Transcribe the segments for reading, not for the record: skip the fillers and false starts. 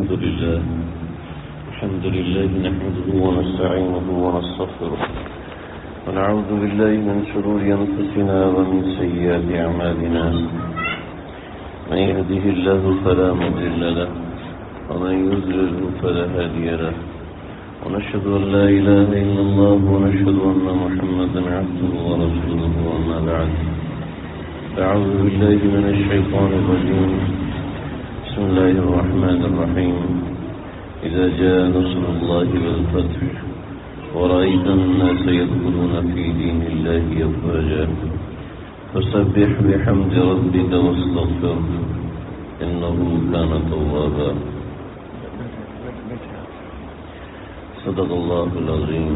الحمد لله نحمده ونستعينه ونستغفره ونعوذ بالله من شرور أنفسنا ومن سيئات أعمالنا من يهده الله فلا مضل له ومن يضلل فلا هادي له ونشهد أن لا إله إلا الله ونشهد أن محمدا عبده ورسوله أما بعد أعوذ بالله من الشيطان الرجيم بسم الله الرحمن الرحيم إذا جاء نصر الله والفتح ورأيت الناس يدخلون في دين الله أفواجا فسبح بحمد ربك واستغفره إنه كان توابا صدق اللہ العظیم.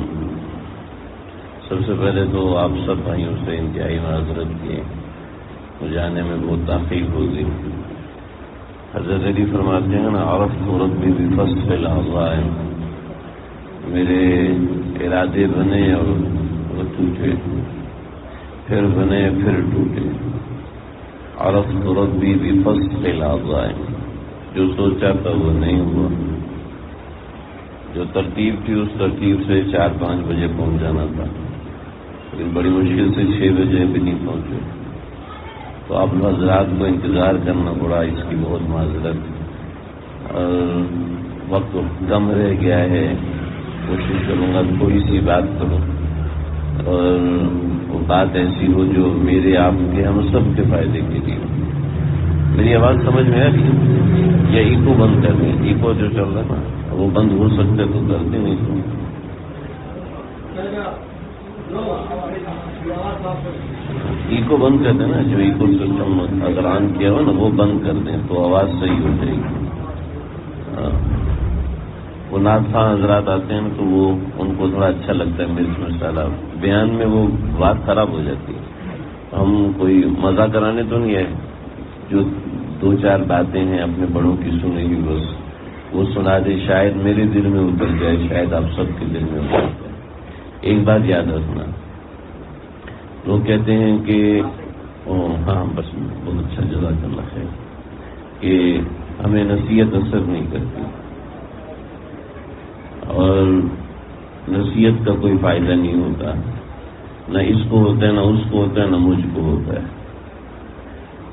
سب سے پہلے تو آپ سب بھائیوں سے انتہائی معذرت کی، مجھے آنے میں بہت تاخیر ہو گئی. حضرت علی فرماتے ہیں نا، عرفت ربی بفصل العظائم، میرے ارادے بنے اور وہ ٹوٹے، پھر بنے پھر ٹوٹے. عرفت ربی بفصل العظائم، جو سوچا تھا وہ نہیں ہوا. جو ترتیب تھی اس ترتیب سے 4-5 بجے پہنچ جانا تھا، لیکن بڑی مشکل سے 6 بجے بھی نہیں پہنچے. تو آپ حضرات کو انتظار کرنا پڑا، اس کی بہت معذرت. اور وقت کم رہ گیا ہے، کوشش کروں گا تھوڑی سی بات کروں اور وہ بات ایسی ہو جو میرے آپ کے ہم سب کے فائدے کے لیے. میری آواز سمجھ میں آ رہی ہے؟ یا ایکو بند کر دیں؟ ایکو جو چل رہا نا وہ بند ہو سکتا ہے تو کرتے نہیں تو. ایکو بند کر دیں نا، جو ایکو سسٹم اگر آن کیا ہو نا وہ بند کر دیں تو آواز صحیح ہو جائے گی. وہ نعت خواں حضرات آتے ہیں تو وہ ان کو تھوڑا اچھا لگتا ہے مرچ مسالہ بیان میں، وہ بات خراب ہو جاتی ہے. ہم کوئی مزہ کرانے تو نہیں ہے، جو 2-4 باتیں ہیں اپنے بڑوں کی سنی ہوئی بس وہ سنا دے، شاید میرے دل میں اتر جائے، شاید آپ سب کے دل میں اتر جائے. ایک بات یاد رکھنا، لوگ کہتے ہیں کہ ہاں بس بہت اچھا جزاک اللہ خیر، کہ ہمیں نصیحت اثر نہیں کرتی اور نصیحت کا کوئی فائدہ نہیں ہوتا، نہ اس کو ہوتا ہے نہ اس کو ہوتا ہے نہ مجھ کو ہوتا ہے.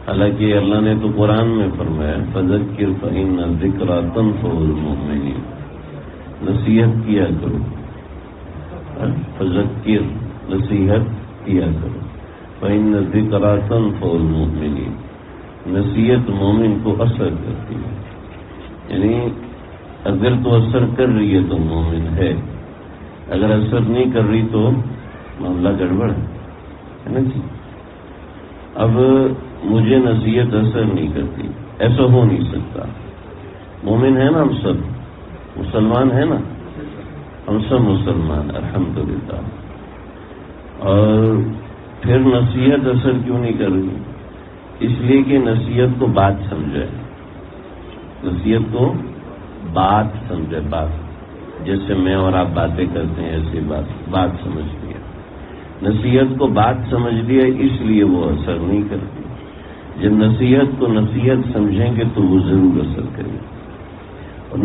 حالانکہ اللہ نے تو قرآن میں فرمایا فذکر فإن الذکریٰ تنفع المؤمنین، نصیحت کیا کرو، فذکر نصیحت کیا کرو، فإن الذکریٰ تنفع المؤمنین، نصیحت مومن کو اثر کرتی ہے. یعنی اگر تو اثر کر رہی ہے تو مومن ہے، اگر اثر نہیں کر رہی تو معاملہ گڑبڑ ہے نا جی. اب مجھے نصیحت اثر نہیں کرتی، ایسا ہو نہیں سکتا. مومن ہے نا، ہم سب مسلمان ہیں نا، ہم سب مسلمان الحمدللہ. اور پھر نصیحت اثر کیوں نہیں کر رہی؟ اس لیے کہ نصیحت کو بات سمجھے، نصیحت کو بات سمجھے، بات جیسے میں اور آپ باتیں کرتے ہیں ایسی بات سمجھ لیا. نصیحت کو بات سمجھ لیا، اس لیے وہ اثر نہیں کرتی. جب نصیحت کو نصیحت سمجھیں گے تو وہ ضرور اثر کرے گی. اور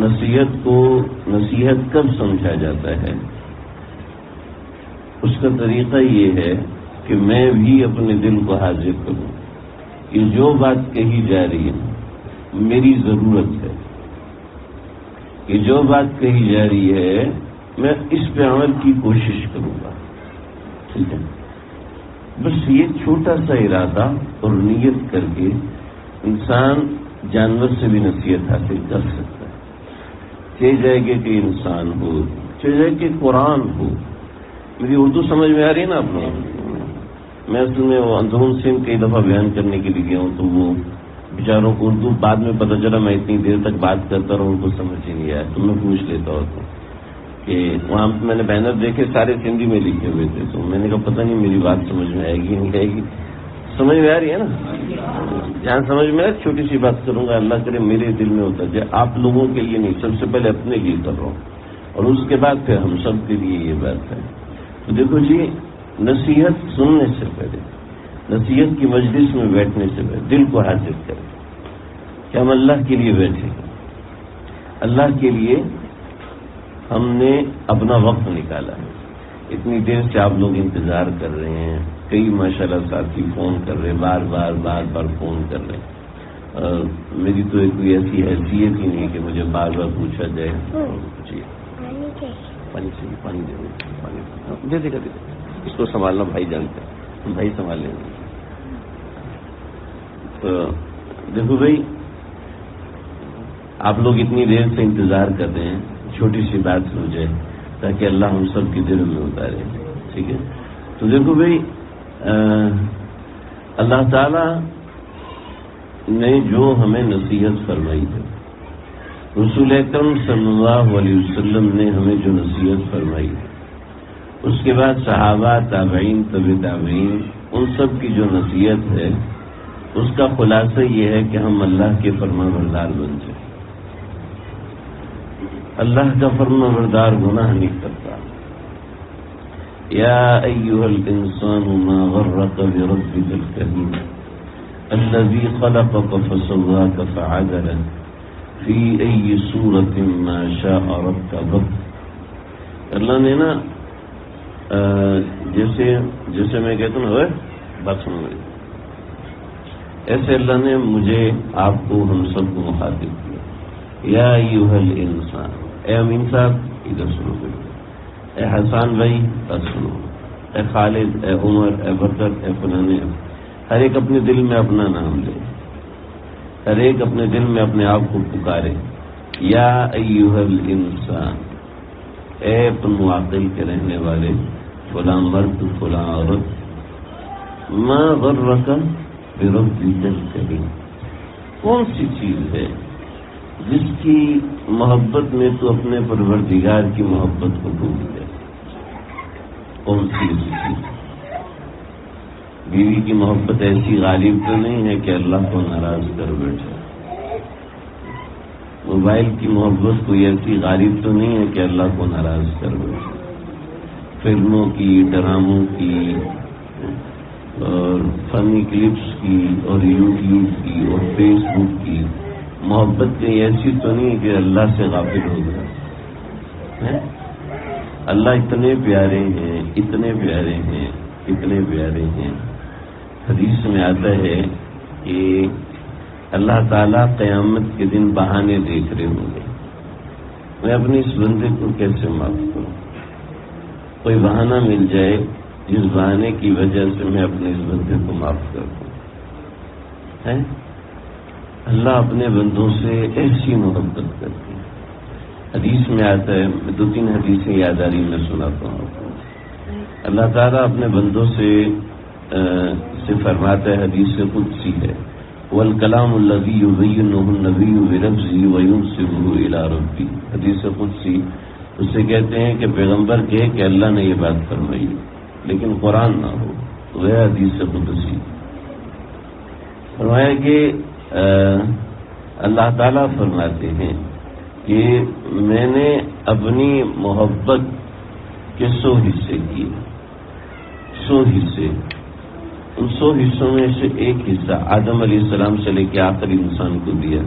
نصیحت کب سمجھا جاتا ہے؟ اس کا طریقہ یہ ہے کہ میں بھی اپنے دل کو حاضر کروں کہ جو بات کہی جا رہی ہے میری ضرورت ہے، کہ جو بات کہی جا رہی ہے میں اس پہ عمل کی کوشش کروں گا. ٹھیک ہے، بس یہ چھوٹا سا ارادہ اور نیت کر کے انسان جانور سے بھی نصیحت حاصل کر سکتا ہے. چاہے جائے کہ انسان ہو، چاہے جائے کہ قرآن ہو. میری اردو سمجھ میں آ رہی ہے نا آپ لوگوں؟ میں اصل میں وہ اندرون سندھ کئی دفعہ بیان کرنے کے لیے گیا ہوں تو وہ بیچاروں کو اردو بعد میں پتہ چلا میں اتنی دیر تک بات کرتا رہا ان کو سمجھ ہی نہیں آیا. تو میں پوچھ لیتا ہوتا کہ وہاں میں نے بینر دیکھے سارے سندھی میں لکھے ہوئے تھے، تو میں نے کہا پتہ نہیں میری بات سمجھ میں آئے گی نہیں آئے گی. سمجھ میں آ رہی ہے نا؟ جہاں سمجھ میں آئے چھوٹی سی بات کروں گا، اللہ کرے میرے دل میں ہوتا جائے. آپ لوگوں کے لیے نہیں، سب سے پہلے اپنے لیے کر رہا ہوں اور اس کے بعد پھر ہم سب کے لیے یہ بات ہے. تو دیکھو جی، نصیحت سننے سے پہلے، نصیحت کی مجلس میں بیٹھنے سے پہلے دل کو حاضر کریں کہ ہم اللہ کے لیے بیٹھے. اللہ کے لیے ہم نے اپنا وقت نکالا ہے. اتنی دیر سے آپ لوگ انتظار کر رہے ہیں. کئی ماشاءاللہ ساتھی فون کر رہے ہیں، بار بار فون کر رہے ہیں. میری تو کوئی ایسی حیثیت ہی نہیں کہ مجھے بار بار پوچھا جائے. جی پانی چاہیے، پانی دے دے گا. اس کو سنبھالنا بھائی جانتے ہیں، بھائی سنبھال لیں گے. تو دیکھو بھائی، آپ لوگ اتنی دیر سے انتظار کر رہے ہیں، چھوٹی سی بات ہو جائے تاکہ اللہ ہم سب کی دل میں اتارے. ٹھیک ہے؟ تو دیکھو بھائی، اللہ تعالی نے جو ہمیں نصیحت فرمائی ہے، رسول اکرم صلی اللہ علیہ وسلم نے ہمیں جو نصیحت فرمائی ہے، اس کے بعد صحابہ، تابعین، تبع تابعین، ان سب کی جو نصیحت ہے، اس کا خلاصہ یہ ہے کہ ہم اللہ کے فرما بردار بن جائیں. اللہ کا فرما بردار گناہ نہیں کرتا. یا ایھا الانسان ما غرک بربک الکریم الذی خلقک فسواک فعدلک فی ای صورت ما شاء رکبک. اللہ نے نا جیسے میں کہتا ہوں، بات سنو میری، ایسے اللہ نے مجھے، آپ کو، ہم سب کو مخاطب کیا. یا ایھا الانسان، اے امین صاحب ادھر سنو، اے حسان بھائی ادھر سنو، اے خالد، اے عمر، اے برکت، اے فلانے. ہر ایک اپنے دل میں اپنا نام لے، ہر ایک اپنے دل میں اپنے آپ کو پکارے. یا ایھا الانسان، اے تم عاقل کے رہنے والے، فلاں مرد، فلاں عورت. ما غرک بربک الکریم، کون سی چیز ہے جس کی محبت میں تو اپنے پروردگار کی محبت کو بھول گئے؟ کون سی چیز؟ بیوی کی محبت ایسی غالب تو نہیں ہے کہ اللہ کو ناراض کر بیٹھے. موبائل کی محبت کوئی ایسی غالب تو نہیں ہے کہ اللہ کو ناراض کر بیٹھے. فلموں کی، ڈراموں کی، اور فنی کلپس کی، اور یوٹیوب کی، اور فیس بک کی محبت کہیں ایسی تو نہیں کہ اللہ سے غافل ہو گیا. اللہ اتنے پیارے ہیں، اتنے پیارے ہیں، اتنے پیارے ہیں. حدیث میں آتا ہے کہ اللہ تعالیٰ قیامت کے دن بہانے دیکھ رہے ہوں گے، میں اپنے اس بندے کو کیسے معاف کروں؟ کوئی بہانہ مل جائے جس بہانے کی وجہ سے میں اپنے اس بندے کو معاف کر دوں. اللہ اپنے بندوں سے ایسی محبت کرتی ہے. حدیث میں آتا ہے، 2-3 حدیثیں یاد آ رہی میں سناتا ہوں آپ کو. اللہ تعالیٰ اپنے بندوں سے فرماتا ہے، حدیث قدسی ہے، والکلام الذی یبینہ النبی بلفظہ وینسبہ الی ربہ. حدیث قدسی اس سے کہتے ہیں کہ پیغمبر کہے کہ اللہ نے یہ بات فرمائی، لیکن قرآن نہ ہو. وہ حدیث قدسی فرمایا کہ اللہ تعالیٰ فرماتے ہیں کہ میں نے اپنی محبت کے 100 حصے کیے. 100 حصے، ان 100 حصوں میں سے ایک حصہ آدم علیہ السلام سے لے کے آخری انسان کو دیا.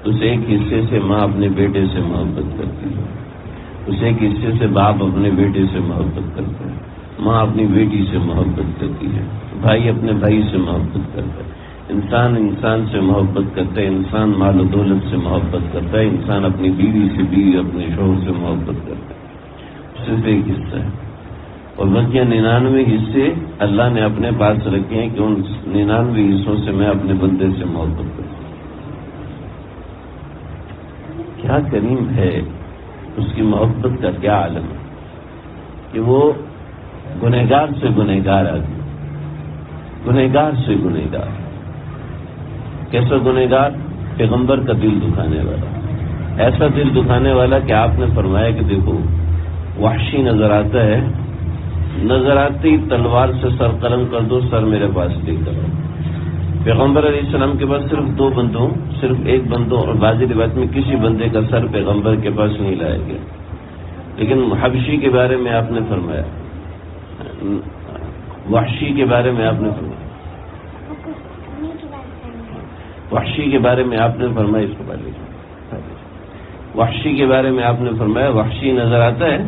اس ایک حصے سے ماں اپنے بیٹے سے محبت کرتی ہے، اس ایک حصے سے باپ اپنے بیٹے سے محبت کرتا ہے، ماں اپنی بیٹی سے محبت کرتی ہے، بھائی اپنے بھائی سے محبت کرتا ہے، انسان انسان سے محبت کرتا ہے، انسان مال و دولت سے محبت کرتا ہے، انسان اپنی بیوی سے، بیوی اپنے شوہر سے محبت کرتا ہے. صرف ایک حصہ ہے. اور بقیہ 99 حصے اللہ نے اپنے پاس رکھے ہیں کہ ان 99 حصوں سے میں اپنے بندے سے محبت کرتا ہوں. کیا کریم ہے اس کی محبت کا، کیا عالم ہے کہ وہ گنہگار سے گنہگار آدمی، گنہگار سے گنہگار. کیسا گنہگار؟ پیغمبر کا دل دکھانے والا، ایسا دل دکھانے والا کہ آپ نے فرمایا کہ دیکھو وحشی نظر آتا ہے، نظر آتے ہی تلوار سے سر قلم کر دو، سر میرے پاس لے کر. پیغمبر علیہ السلام کے پاس صرف ایک بندوں اور بعض روایت میں کسی بندے کا سر پیغمبر کے پاس نہیں لایا گیا. لیکن حبشی کے بارے میں آپ نے فرمایا، وحشی کے بارے میں آپ نے فرمایا، وحشی کے بارے میں آپ نے فرمایا اس کو پہلے وحشی کے بارے میں آپ نے فرمایا وحشی نظر آتا ہے،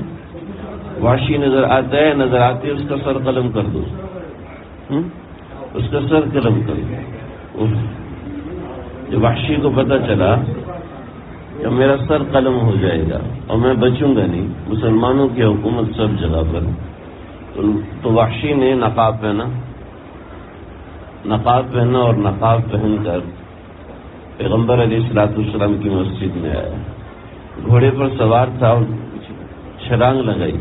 وحشی نظر آتا ہے، نظر آتے اس کا سر قلم کر دو، اس کا سر قلم کر دو۔ جب وحشی کو پتہ چلا کہ میرا سر قلم ہو جائے گا اور میں بچوں گا نہیں، مسلمانوں کی حکومت سب جگہ پر، تو وحشی نے نقاب پہنا، نقاب پہنا اور نقاب پہن کر پیغمبر علیہ الصلوۃ والسلام کی مسجد میں آیا، گھوڑے پر سوار تھا اور چھلانگ لگائی،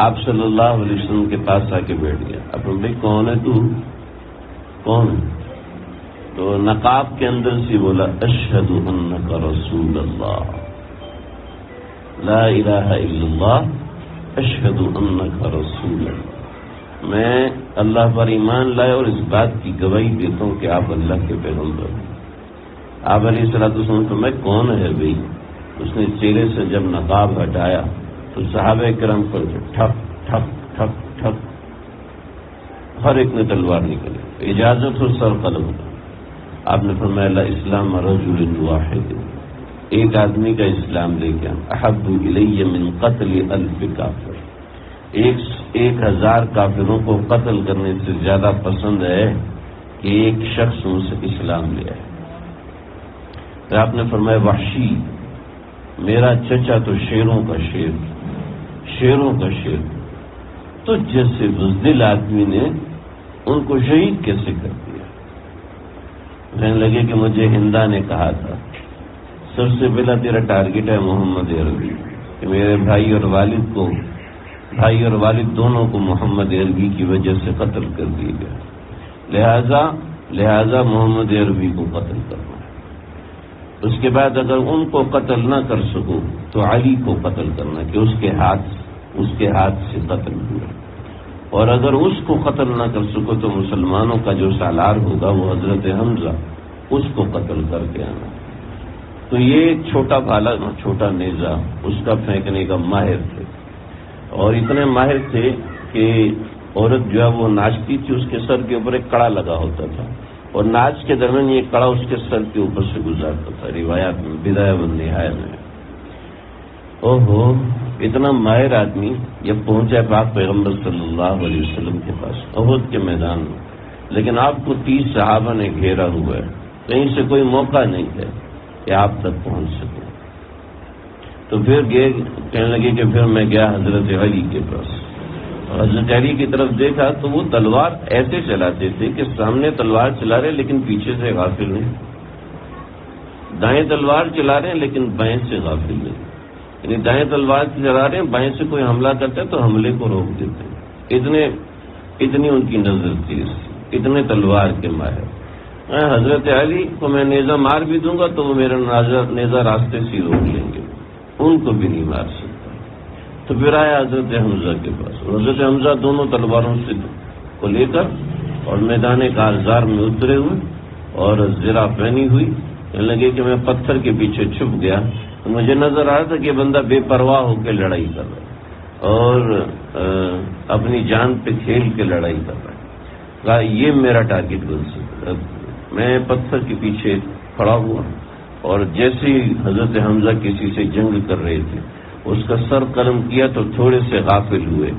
آپ صلی اللہ علیہ وسلم کے پاس آ کے بیٹھ گیا۔ اب بھائی کون ہے تو؟ کون ہے؟ تو نقاب کے اندر سے بولا اشہد انک رسول اللہ، لا الہ الا اللہ اشہد انک رسول اللہ، میں اللہ پر ایمان لائے اور اس بات کی گواہی دیتا ہوں کہ آپ اللہ کے پیغمبر ہیں۔ آپ علیہ الصلوۃ والسلام تو میں کون ہے بھائی؟ اس نے چہرے سے جب نقاب ہٹایا تو صحابہ کرام پر ٹھپ ٹھپ ٹھپ ٹھپ ہر ایک نے تلوار نکلی، اجازت ہو سر قلم کا۔ آپ نے فرمایا لا اسلام رجل واحد، ایک آدمی کا اسلام لے کے احب الی من قتل الف کافر، 1000 کافروں کو قتل کرنے سے زیادہ پسند ہے کہ ایک شخص مجھ سے اسلام لے آئے۔ تو آپ نے فرمایا وحشی میرا چچا تو شیروں کا شیر، شیروں کا شیر، تو جیسے بزدل آدمی نے ان کو شہید کیسے کر دیا؟ کہنے لگے کہ مجھے ہندا نے کہا تھا سب سے پہلا تیرا ٹارگٹ ہے محمد عربی، کہ میرے بھائی اور والد دونوں کو محمد عربی کی وجہ سے قتل کر دیا گیا، لہذا محمد عربی کو قتل کرنا ہے۔ اس کے بعد اگر ان کو قتل نہ کر سکو تو علی کو قتل کرنا کہ اس کے ہاتھ سے قتل ہوا، اور اگر اس کو قتل نہ کر سکو تو مسلمانوں کا جو سالار ہوگا وہ حضرت حمزہ، اس کو قتل کر کے آنا۔ تو یہ چھوٹا بھالا، چھوٹا نیزہ اس کا پھینکنے کا ماہر تھے، اور اتنے ماہر تھے کہ عورت جو ہے وہ ناچتی تھی، اس کے سر کے اوپر ایک کڑا لگا ہوتا تھا، اور ناچ کے درمیان یہ کڑا اس کے سر کے اوپر سے گزارتا تھا، روایات میں بدایہ والنہایہ میں۔ اوہو، اتنا ماہر آدمی جب پہنچا پاک پیغمبر صلی اللہ علیہ وسلم کے پاس احد کے میدان میں، لیکن آپ کو 30 صحابہ نے گھیرا ہوا ہے، کہیں سے کوئی موقع نہیں ہے کہ آپ تک پہنچ سکے۔ تو پھر کہنے لگے کہ پھر میں گیا حضرت علی کے پاس، حضرت علی کی طرف دیکھا تو وہ تلوار ایسے چلاتے تھے کہ سامنے تلوار چلا رہے لیکن پیچھے سے غافل نہیں، دائیں تلوار چلا رہے ہیں لیکن بائیں سے غافل نہیں، یعنی دائیں تلوار چلا رہے ہیں، بائیں سے کوئی حملہ کرتا ہے تو حملے کو روک دیتے ہیں، اتنی ان کی نظر تیز، اتنے تلوار کے ماہر۔ حضرت علی کو میں نیزہ مار بھی دوں گا تو وہ میرا نیزہ راستے سے روک لیں گے، ان کو بھی نہیں مار سکتا۔ تو پھر آیا حضرت حمزہ کے پاس، اور حضرت حمزہ دونوں تلواروں سے کو لے کر اور میدان کارزار میں اترے ہوئے اور زرہ پہنی ہوئی، کہنے لگے کہ میں پتھر کے پیچھے چھپ گیا تو مجھے نظر آ رہا تھا کہ بندہ بے پرواہ ہو کے لڑائی کر رہا ہے اور اپنی جان پہ کھیل کے لڑائی کر رہا ہے، کہا یہ میرا ٹارگٹ بن سکتا ہے۔ میں پتھر کے پیچھے کھڑا ہوا اور جیسے ہی حضرت حمزہ کسی سے جنگ کر رہے تھے اس کا سر قلم کیا تو تھوڑے سے غافل ہوئے،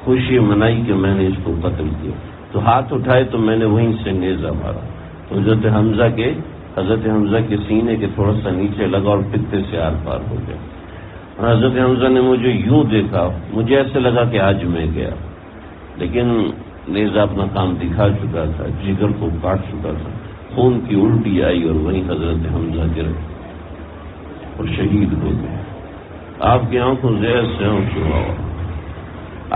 خوشی منائی کہ میں نے اس کو قتل کیا، تو ہاتھ اٹھائے تو میں نے وہیں سے نیزہ مارا، تو حضرت حمزہ کے سینے کے تھوڑا سا نیچے لگا اور پتے سے آر پار ہو گیا۔ حضرت حمزہ نے مجھے یوں دیکھا، مجھے ایسے لگا کہ آج میں گیا، لیکن نیزہ اپنا کام دکھا چکا تھا، جگر کو کاٹ چکا تھا، خون کی الٹی آئی اور وہیں حضرت حمزہ گر اور شہید ہو گئے۔ آپ کی آنکھوں زہر سے آنسو ہوا۔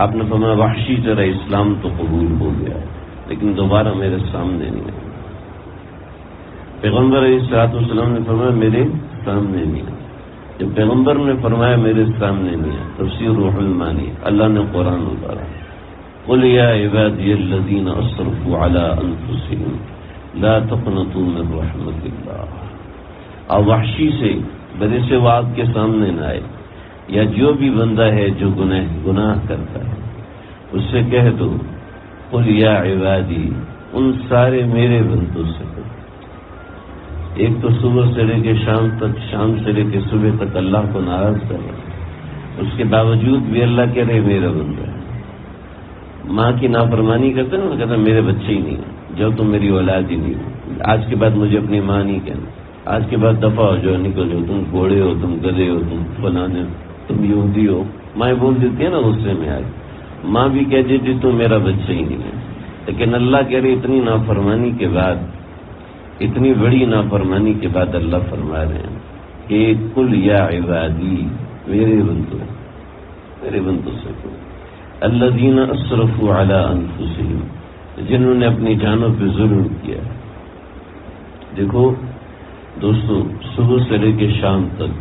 آپ نے فرمایا وحشی تیرا اسلام تو قبول ہو گیا لیکن دوبارہ میرے سامنے نہیں آیا۔ پیغمبر علیہ الصلوۃ والسلام نے فرمایا میرے سامنے نہیں آیا۔ جب پیغمبر نے فرمایا میرے سامنے نہیں آیا، تفسیر روح المانی، اللہ نے قرآن اتارا، قل یا عبادی الذین اسرفوا علی انفسہم لا تقنطوا من رحمت اللہ۔ اور وحشی سے بدے سے وہ آپ کے سامنے نہ آئے، یا جو بھی بندہ ہے جو گناہ کرتا ہے اس سے کہہ دو قل یا عبادی، ان سارے میرے بندوں سے کہو، ایک تو صبح سے لے کے شام تک، شام سے لے کے صبح تک اللہ کو ناراض کر رہا ہے، اس کے باوجود بھی اللہ کہہ رہے میرا بندہ ہے۔ ماں کی نافرمانی کرتے نا، کہتا میرے بچے ہی نہیں ہیں، جو تم میری اولاد ہی نہیں، آج کے بعد مجھے اپنی ماں نہیں کہنا، آج کے بعد دفعہ ہو جاؤ، نکل جاؤ، تم گھوڑے ہو، تم گدھے ہو، تم فلانے، تم یہودی ہو۔ ماں بول دیتی ہے نا غصے میں آج، ماں بھی کہہ دیتی تم میرا بچہ ہی نہیں ہے۔ لیکن اللہ کہہ رہے اتنی نافرمانی کے بعد، اتنی بڑی نافرمانی کے بعد اللہ فرما رہے ہیں کہ قل یا عبادی، میرے بندو، میرے بندو سے کہو، الذین اسرفوا علی انفسہم، جنہوں نے اپنی جانوں پہ ظلم کیا۔ دیکھو دوستو، صبح سے لے کے شام تک،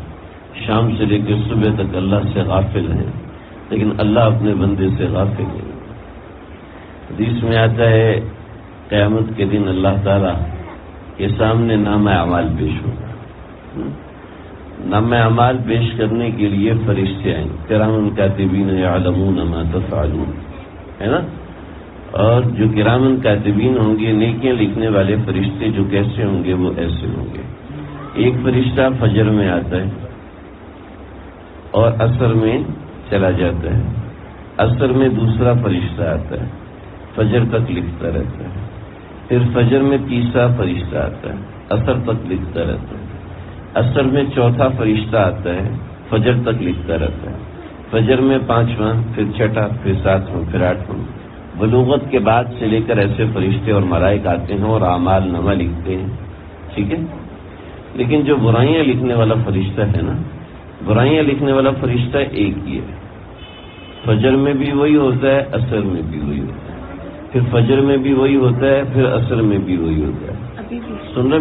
شام سے لے کے صبح تک اللہ سے غافل ہیں، لیکن اللہ اپنے بندے سے غافل نہیں۔ حدیث میں آتا ہے قیامت کے دن اللہ تعالیٰ کے سامنے نامہ اعمال پیش ہوگا۔ نامہ اعمال پیش کرنے کے لیے فرشتے آئیں، کرام کاتبین یعلمون ما تفعلون، ہے نا؟ اور جو کرام کاتبین ہوں گے، نیکیاں لکھنے والے فرشتے جو کیسے ہوں گے، وہ ایسے ہوں گے۔ ایک فرشتہ فجر میں آتا ہے اور عصر میں چلا جاتا ہے، عصر میں دوسرا فرشتہ آتا ہے، فجر تک لکھتا رہتا ہے، پھر فجر میں تیسرا فرشتہ آتا ہے، عصر تک لکھتا رہتا ہے، عصر میں چوتھا فرشتہ آتا ہے، فجر تک لکھتا رہتا ہے، فجر میں پانچواں، پھر چھٹا، پھر ساتواں، پھر آٹھواں۔ بلوغت کے بعد سے لے کر ایسے فرشتے اور ملائک آتے ہیں اور اعمال نامہ لکھتے ہیں، ٹھیک ہے؟ لیکن جو برائیاں لکھنے والا فرشتہ ہے نا، برائیاں لکھنے والا فرشتہ ایک ہی ہے، فجر میں بھی وہی ہوتا ہے، عصر میں بھی وہی ہوتا ہے، پھر فجر میں بھی وہی ہوتا ہے، پھر عصر میں بھی وہی ہوتا ہے۔ سن رہے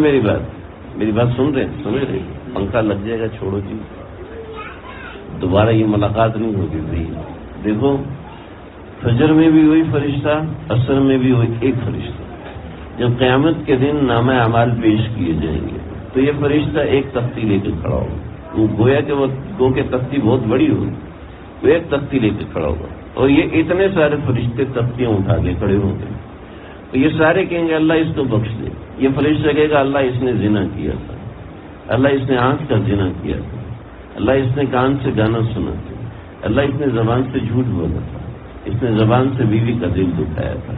میری بات سن رہے؟ پنکھا لگ جائے گا، چھوڑو جی، دوبارہ یہ ملاقات نہیں ہوگی بھائی۔ دیکھو فجر میں بھی وہی فرشتہ، عصر میں بھی وہی ایک فرشتہ۔ جب قیامت کے دن نامہ اعمال پیش کیے جائیں گے تو یہ فرشتہ ایک تختی لے کے کھڑا ہوگا، وہ گویا کہ وہ گو کہ تختی بہت بڑی ہوگی، وہ ایک تختی لے کے کھڑا ہوگا اور یہ اتنے سارے فرشتے تختیاں اٹھا کے کھڑے ہوں گے، تو یہ سارے کہیں گے اللہ اس کو بخش دے۔ یہ فرشتہ کہے گا اللہ اس نے زنا کیا تھا، اللہ اس نے آنکھ کا زنا کیا تھا، اللہ اس نے کان سے گانا سنا تھا، اللہ اس نے زبان سے جھوٹ بولا تھا، اس نے زبان سے بیوی کا دل دکھایا تھا،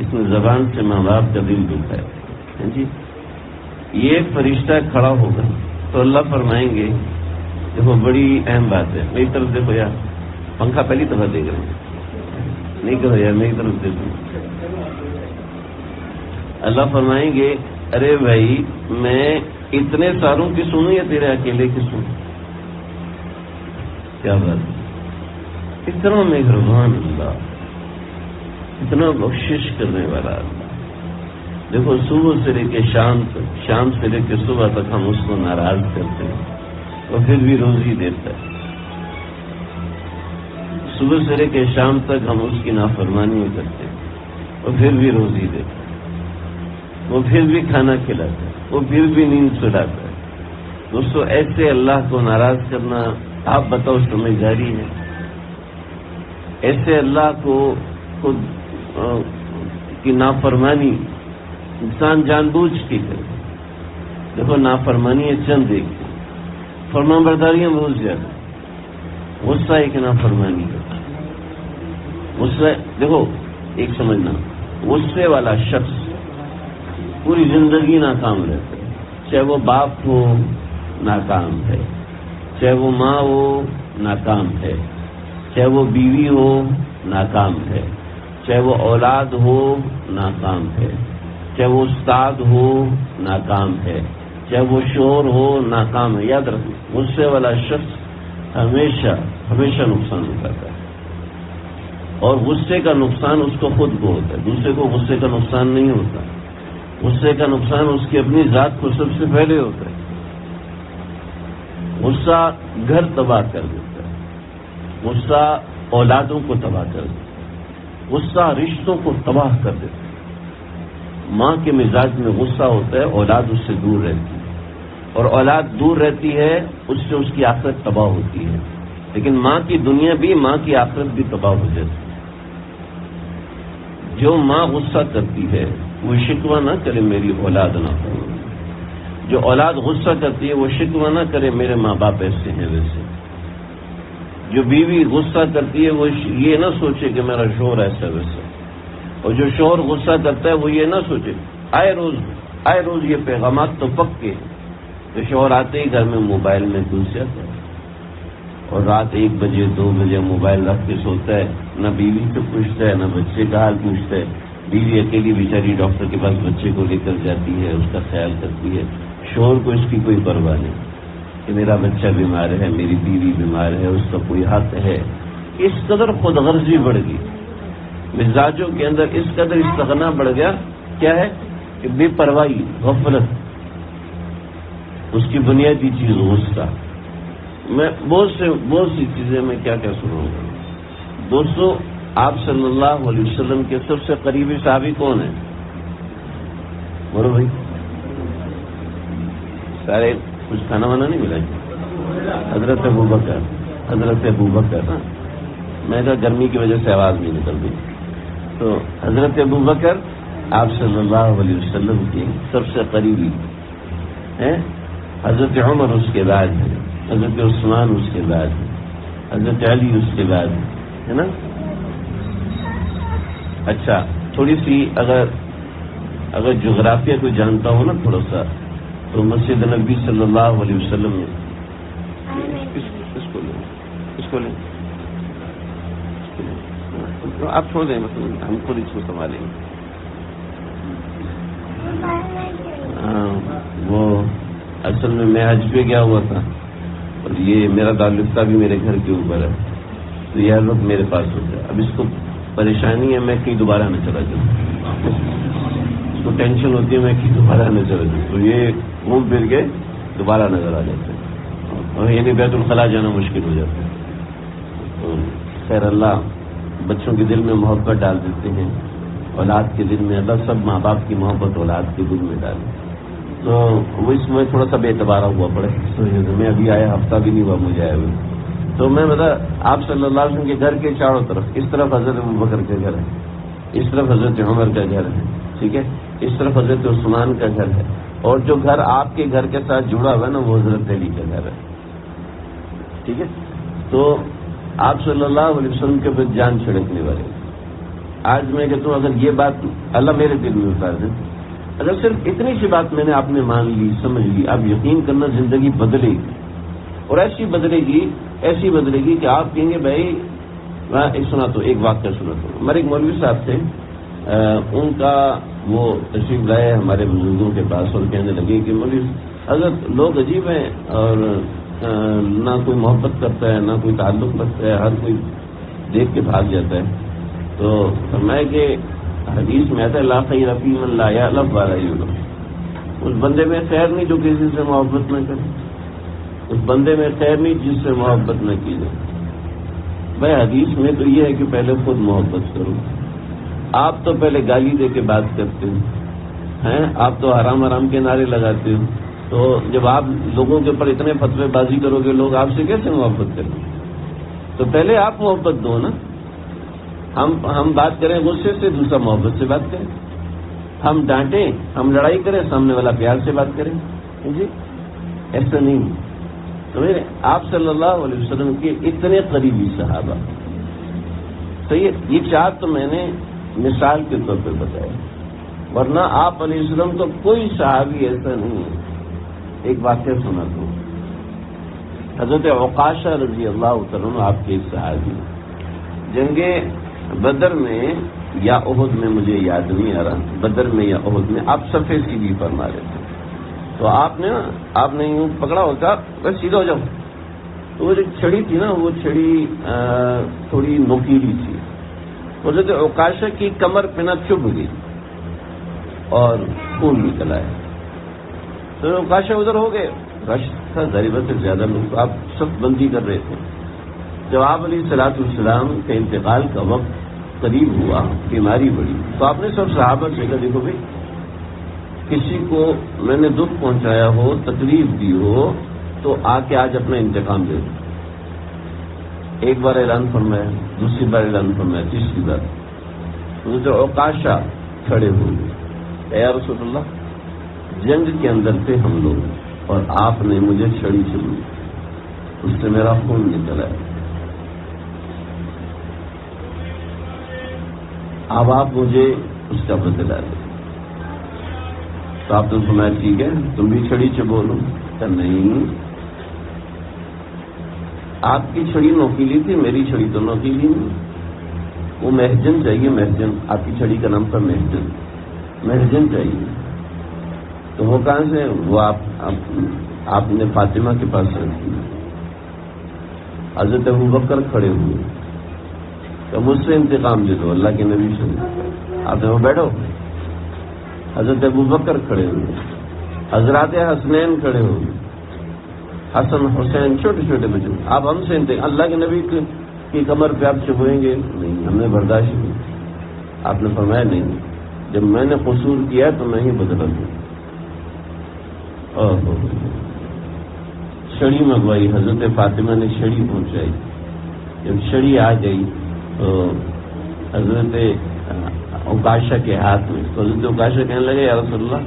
اس نے زبان سے ماں باپ کا دل دکھایا تھا جی۔ یہ فرشتہ کھڑا ہوگا تو اللہ فرمائیں گے، دیکھو بڑی اہم بات ہے، میری طرف دیکھو یار، پنکھا پہلی دفعہ دیکھ رہے ہیں، نہیں کرو یار، میری طرف دیکھو۔ اللہ فرمائیں گے ارے بھائی میں اتنے ساروں کی سنوں یا تیرے اکیلے کی سنوں؟ کیا بات ہے، اتنا مہربان اللہ، اتنا بخشش کرنے والا اللہ۔ دیکھو صبح سے لے کے شام تک، شام سے لے کے صبح تک ہم اس کو ناراض کرتے ہیں اور پھر بھی روزی دیتا ہے۔ صبح سے لے کے شام تک ہم اس کی نافرمانی کرتے ہیں اور پھر بھی روزی دیتا ہے، وہ پھر بھی کھانا کھلاتا ہے، وہ پھر بھی نیند سلاتا ہے۔ دوستو ایسے اللہ کو ناراض کرنا، آپ بتاؤ سمجھداری ہے؟ ایسے اللہ کو کی نافرمانی انسان جان بوجھ کے کرے۔ دیکھو نافرمانی چند ایک، فرمان برداریاں بہت زیادہ، غصہ ایک نافرمانی ہے۔ غصہ دیکھو ایک سمجھنا، غصے والا شخص پوری زندگی ناکام رہتا ہے، چاہے وہ باپ ہو ناکام ہے، چاہے وہ ماں ہو ناکام ہے، چاہے وہ بیوی ہو ناکام ہے، چاہے وہ اولاد ہو ناکام ہے، چاہے وہ استاد ہو ناکام ہے، چاہے وہ شوہر ہو ناکام ہے۔ یاد رکھیں غصے والا شخص ہمیشہ ہمیشہ نقصان اٹھاتا ہے، اور غصے کا نقصان اس کو خود کو ہوتا ہے، دوسرے کو غصے کا نقصان نہیں ہوتا۔ غصے کا نقصان اس کی اپنی ذات کو سب سے پہلے ہوتا ہے۔ غصہ گھر تباہ کر دیتا ہے، غصہ اولادوں کو تباہ کر دیتا ہے، غصہ رشتوں کو تباہ کر دیتا ہے۔ ماں کے مزاج میں غصہ ہوتا ہے، اولاد اس سے دور رہتی ہے، اور اولاد دور رہتی ہے اس سے اس کی آخرت تباہ ہوتی ہے، لیکن ماں کی دنیا بھی، ماں کی آخرت بھی تباہ ہو جاتی ہے۔ جو ماں غصہ کرتی ہے وہ شکوہ نہ کرے میری اولاد نہ ہو، جو اولاد غصہ کرتی ہے وہ شکوہ نہ کرے میرے ماں باپ ایسے ہیں ویسے. جو بیوی غصہ کرتی ہے وہ یہ نہ سوچے کہ میرا شوہر ایسا ویسا. اور جو شوہر غصہ کرتا ہے وہ یہ نہ سوچے. آئے روز یہ پیغامات تو پکے کہ شوہر آتے ہی گھر میں موبائل میں گھس جاتا ہے اور رات 1 بجے 2 بجے موبائل رکھ کے سوتا ہے. نہ بیوی سے پوچھتا ہے نہ بچے کا حال پوچھتا ہے. بیوی اکیلی بیچاری ڈاکٹر کے پاس بچے کو لے کر جاتی ہے, اس کا خیال کرتی ہے. شوہر کو اس کی کوئی پرواہ نہیں کہ میرا بچہ بیمار ہے, میری بیوی بیمار ہے, اس کا کوئی حق ہے. اس قدر خود غرضی بڑھ گئی مزاجوں کے اندر, اس قدر استغنا بڑھ گیا. کیا ہے کہ بے پرواہی, غفلت, اس کی بنیادی چیز غصہ. میں بہت سی چیزیں میں کیا سنوں گا. دوستو, آپ صلی اللہ علیہ وسلم کے سب سے قریبی صحابی کون ہیں؟ بولو بھائی. سارے کچھ کھانا وانا نہیں ملا. حضرت ابوبکر. نا میں کہا گرمی کی وجہ سے آواز نہیں نکل گئی. تو حضرت ابوبکر آپ صلی اللہ علیہ وسلم کے سب سے قریبی ہیں. حضرت عمر اس کے بعد ہے, حضرت عثمان اس کے بعد ہے, حضرت علی اس کے بعد ہے نا. اچھا, تھوڑی سی اگر جغرافیہ کوئی جانتا ہو نا تھوڑا سا, تو مسجد نبی صلی اللہ علیہ وسلم میں اس کو لیں آپ چھوڑ دیں, مطلب ہم خود اس کو سنبھالیں گے. وہ اصل میں حج پہ گیا ہوا تھا اور یہ میرا تعلق بھی میرے گھر کے اوپر ہے, تو یہ وقت میرے پاس ہو گیا. اب اس کو پریشانی ہے میں کہیں دوبارہ نہ چلا جاؤں, اس کو ٹینشن ہوتی ہے میں کہیں دوبارہ نہ چلا جاؤں, تو یہ گھوم پھر کے دوبارہ نظر آ جاتے ہیں اور یعنی بیت الخلاء جانا مشکل ہو جاتا ہے. تو خیر اللہ بچوں کے دل میں محبت ڈال دیتے ہیں, اولاد کے دل میں. اللہ سب ماں باپ کی محبت اولاد کے دل میں ڈالے. تو وہ اس میں تھوڑا سا بے اعتبارہ ہوا پڑے. میں ابھی آیا, ہفتہ بھی نہیں ہوا مجھے آئے ہوئے. تو میں بتا, آپ صلی اللہ علیہ وسلم کے گھر کے چاروں طرف, اس طرف حضرت ابوبکر کا گھر ہے, اس طرف حضرت عمر کا گھر ہے, ٹھیک ہے, اس طرف حضرت عثمان کا گھر ہے, اور جو گھر آپ کے گھر کے ساتھ جڑا ہوا ہے نا وہ حضرت علی کا گھر ہے, ٹھیک ہے. تو آپ صلی اللہ علیہ وسلم کے پھر جان چھڑکنے والے. آج میں کہتا ہوں اگر یہ بات اللہ میرے دل میں اتار دے, اگر صرف اتنی سی بات میں نے آپ نے مان لی, سمجھ لی, آپ یقین کرنا زندگی بدلے گی. اور ایسی بدلے گی کہ آپ کہیں گے بھائی, ایک واقعہ سنا تو ہمارے ایک مولوی صاحب تھے, ان کا وہ تشریف لائے ہمارے بزرگوں کے پاس اور کہنے لگے کہ مولوی حضرت لوگ عجیب ہیں اور نہ کوئی محبت کرتا ہے نہ کوئی تعلق رکھتا ہے, ہر کوئی دیکھ کے بھاگ جاتا ہے. تو فرمایا کہ حدیث میں آتا ہے لا خیر فی من لا یعلم ولا یعلم, اس بندے میں خیر نہیں جو کسی سے محبت نہ کرے, اس بندے میں خیر نہیں جس سے محبت نہ کی جائے. بھائی حدیث میں تو یہ ہے کہ پہلے خود محبت کرو. آپ تو پہلے گالی دے کے بات کرتے ہیں, آپ تو حرام کے نعرے لگاتے ہو. تو جب آپ لوگوں کے اوپر اتنے فتوے بازی کرو گے لوگ آپ سے کیسے محبت کریں؟ تو پہلے آپ محبت دو نا. ہم بات کریں غصے سے, دوسرا محبت سے بات کریں. ہم ڈانٹیں, ہم لڑائی کریں, سامنے والا پیار سے بات کریں. جی ایسا نہیں. تو میرے آپ صلی اللہ علیہ وسلم کے اتنے قریبی صحابہ, صحیح ہے, یہ چار تو میں نے مثال کے طور پہ بتایا, ورنہ آپ علیہ السلام تو کوئی صحابی ایسا نہیں ہے. ایک واقعہ سنا تو حضرت عکاشہ رضی اللہ تعالیٰ آپ کے ایک صحابی جنگ بدر میں یا احد میں, مجھے یاد نہیں آ رہا, بدر میں یا احد میں آپ صفے سیدھی فرما رہے تھے. تو آپ نے یوں پکڑا ہوتا بس سیدھا ہو جاؤ. تو وہ جو چھڑی تھی نا وہ چھڑی تھوڑی نوکیلی تھی. حضرت عکاشہ کی کمر پہ نہ چبھ گئی اور خون نکل آیا. تو عکاشہ ادھر ہو گئے, رش تھا ضریبت سے زیادہ لوگ, آپ سب بندی کر رہے تھے. جب آپ علیہ الصلوۃ والسلام کے انتقال کا وقت قریب ہوا, بیماری بڑھی, تو آپ نے سب صحابہ سے کہا دیکھو بھائی کسی کو میں نے دکھ پہنچایا ہو, تکلیف دی ہو, تو آ کے آج اپنا انتقام دے دو. ایک بار اعلان فرمایا, دوسری بار اعلان فرمایا, تیسری بار. تو عکاشہ کھڑے ہوئے, اے یا رسول اللہ جنگ کے اندر تھے ہم لوگ اور آپ نے مجھے چھڑی چلی، اس سے میرا خون نکلا ہے، اب آپ مجھے اس کا بدلہ دیں۔ تو آپ نے فرمایا ٹھیک ہے تم بھی چھڑی چبو لو۔ کہ نہیں، آپ کی چھڑی نوکیلی تھی، میری چھڑی تو نوکیلی نہیں، وہ محجن چاہیے، محجن، آپ کی چھڑی کا نام تھا محجن، محجن چاہیے۔ تو وہ کہاں سے؟ وہ آپ نے فاطمہ کے پاس رکھی۔ حضرت ابوبکر کھڑے ہوئے تو مجھ سے انتقام دے دو، اللہ کے نبی سے۔ آپ نے وہ بیٹھو، حضرت ابوبکر کھڑے ہوئے، حضرات حسنین کھڑے ہوئے، حسن حسین چھوٹے چھوٹے بچے، آپ ہم سے انتقام، اللہ کے نبی کی کمر پہ آپ چبھوئیں گے؟ نہیں، ہم نے برداشت نہیں۔ آپ نے فرمایا نہیں، جب میں نے قصور کیا تو میں ہی بدلا دوں۔ چھڑی منگوائی، حضرت فاطمہ نے چھڑی پہنچائی، جب چھڑی آ گئی تو حضرت عکاشہ کے ہاتھ میں، تو حضرت عکاشہ کہنے لگے یا رسول اللہ،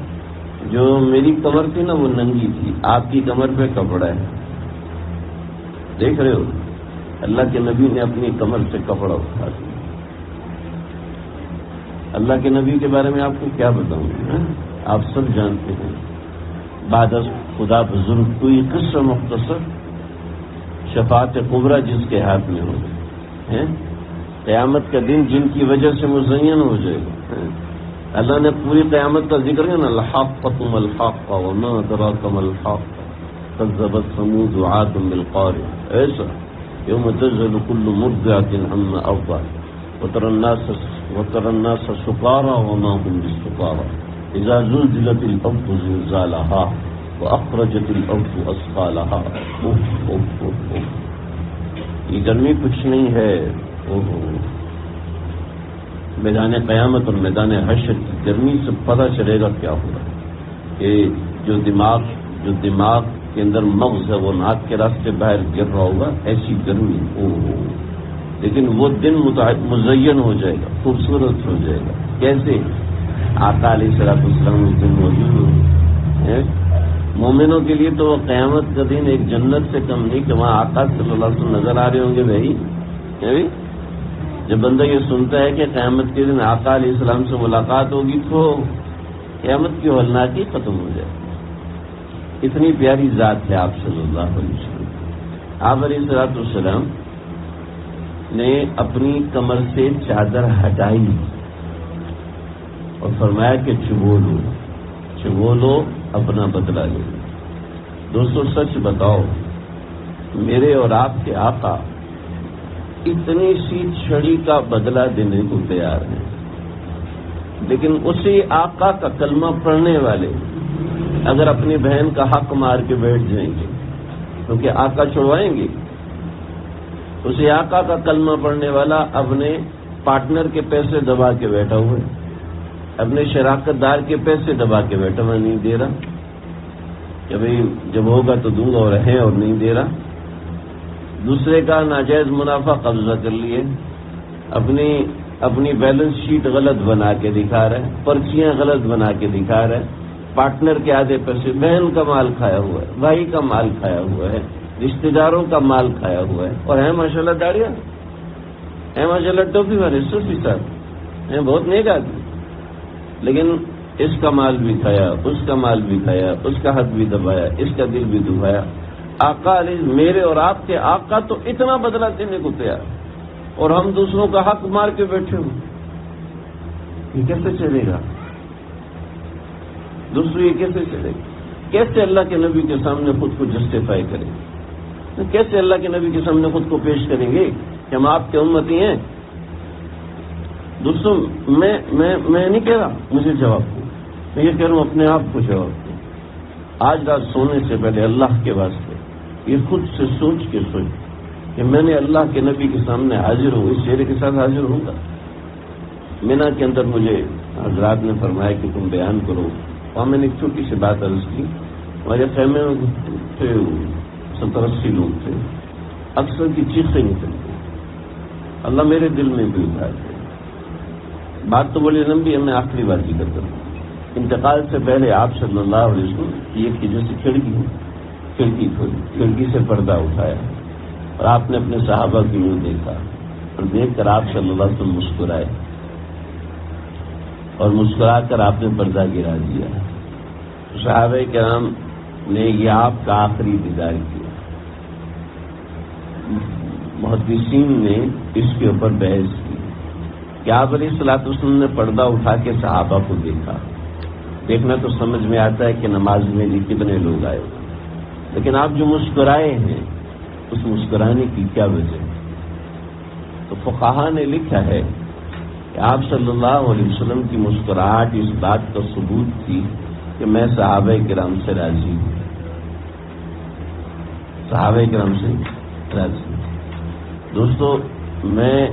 جو میری کمر تھی نا وہ ننگی تھی، آپ کی کمر پہ کپڑا ہے، دیکھ رہے ہو؟ اللہ کے نبی نے اپنی کمر سے کپڑا اٹھا دیا۔ اللہ کے نبی کے بارے میں آپ کو کیا بتاؤں، آپ سب جانتے ہیں۔ بعد از خدا بزرگ کوئی قصہ مختصر، شفاعت کبریٰ جس کے ہاتھ میں ہو، قیامت کا دن جن کی وجہ سے مزین ہو جائے گا۔ اللہ نے پوری قیامت کا ذکر کیا نا، الحاقۃ ما الحاقۃ وما ادراک ما الحاقۃ کذبت ثمود وعاد بالقارعہ، ایسا یوم تذہل کل مرضعۃ عما ارضعت وتری الناس سکارى وما هم بسکارى اذا زلزلت الارض زلزالها واخرجت الارض اثقالها۔ یہ گرمی کچھ نہیں ہے، میدان قیامت اور میدان حشر کی گرمی سے پتہ چلے گا کیا ہوگا کہ جو دماغ کے اندر مغز ہے وہ ناک کے راستے باہر گر رہا ہوگا، ایسی گرمی لیکن وہ دن مزین ہو جائے گا، خوبصورت ہو جائے گا۔ کیسے؟ آقا علیہ الصلوۃ والسلام اس دن موجود ہوں۔ مومنوں کے لیے تو وہ قیامت کا دن ایک جنت سے کم نہیں کہ وہاں آقا صلی اللہ علیہ وسلم نظر آ رہے ہوں گے۔ بھائی جب بندہ یہ سنتا ہے کہ قیامت کے دن آقا علیہ السلام سے ملاقات ہوگی تو قیامت کی ہولناکی ختم ہو جائے۔ اتنی پیاری ذات ہے آپ صلی اللہ علیہ وسلم۔ آپ علیہ الصلوۃ والسلام نے اپنی کمر سے چادر ہٹائی اور فرمایا کہ چبو لو اپنا بدلہ لے۔ دوستو سچ بتاؤ، میرے اور آپ کے آقا اتنی سی چھڑی کا بدلہ دینے کو تیار ہیں، لیکن اسی آقا کا کلمہ پڑھنے والے اگر اپنی بہن کا حق مار کے بیٹھ جائیں گے تو کیا آقا چھڑوائیں گے؟ اسی آقا کا کلمہ پڑھنے والا اپنے پارٹنر کے پیسے دبا کے بیٹھا ہوا ہے، اپنے شراکت دار کے پیسے دبا کے بیٹھا ہوا، نہیں دے رہا کہ بھئی جب ہوگا تو دوں گا اور ہے اور نہیں دے رہا۔ دوسرے کا ناجائز منافع قبضہ کر لیے، اپنی بیلنس شیٹ غلط بنا کے دکھا رہا ہے، پرچیاں غلط بنا کے دکھا رہا ہے، پارٹنر کے آدھے پیسے، بہن کا مال کھایا ہوا ہے، بھائی کا مال کھایا ہوا ہے، رشتہ داروں کا مال کھایا ہوا ہے، اور ہے ماشاءاللہ داڑیاں، ہے ماشاءاللہ ٹوپی والے صوفی صاحب ہیں، بہت نیک آدمی، لیکن اس کا مال بھی کھایا، اس کا مال بھی کھایا، اس کا حق بھی دبایا، اس کا دل بھی دبایا۔ آقا علیہ میرے اور آپ کے آقا تو اتنا بدلہ دینے کو تیار، اور ہم دوسروں کا حق مار کے بیٹھے ہوں، یہ کیسے چلے گا؟ دوسرے یہ کیسے چلے گا؟ کیسے اللہ کے نبی کے سامنے خود کو جسٹیفائی کریں گے؟ کیسے اللہ کے نبی کے سامنے خود کو پیش کریں گے کہ ہم آپ کے امتی ہیں؟ دوستوں میں نہیں کہہ رہا مجھے جواب دو، میں یہ کہہ رہا ہوں اپنے آپ کو جواب دو۔ آج رات سونے سے پہلے اللہ کے واسطے یہ خود سے سوچ کے سوچ کہ میں نے اللہ کے نبی کے سامنے حاضر ہوں، اس چہرے کے ساتھ حاضر ہوں گا۔ مینا کے اندر مجھے حضرات نے فرمایا کہ تم بیان کرو، وہاں میں نے ایک چھوٹی سی بات عرض کی، ہمارے خیمے میں تھے 70-80 لوگ تھے، اکثر کی چیخیں نکلتی، اللہ میرے دل میں بھی اتار دے۔ بات تو بڑی لمبی ہے، میں آخری بات ذکر کروں۔ انتقال سے پہلے آپ صلی اللہ علیہ وسلم کی ایک جیسے کھڑکی کھولی، کھڑکی سے پردہ اٹھایا اور آپ نے اپنے صحابہ کی یوں دیکھا اور دیکھ کر آپ صلی اللہ علیہ وسلم مسکرائے اور مسکرا کر آپ نے پردہ گرا دیا. صحابہ کرام نے یہ آپ کا آخری دیدار کیا. محدثین نے اس کے اوپر بحث کی کہ آپ علیہ الصلوۃ والسلام نے پردہ اٹھا کے صحابہ کو دیکھا. دیکھنا تو سمجھ میں آتا ہے کہ نماز میں بھی کتنے لوگ آئے، لیکن آپ جو مسکرائے ہیں اس مسکرانے کی کیا وجہ؟ تو فقہاء نے لکھا ہے کہ آپ صلی اللہ علیہ وسلم کی مسکراہٹ اس بات کا ثبوت تھی کہ میں صحابہ کرام سے راضی ہوں، صحابہ کرام سے راضی ہوں. دوستو، میں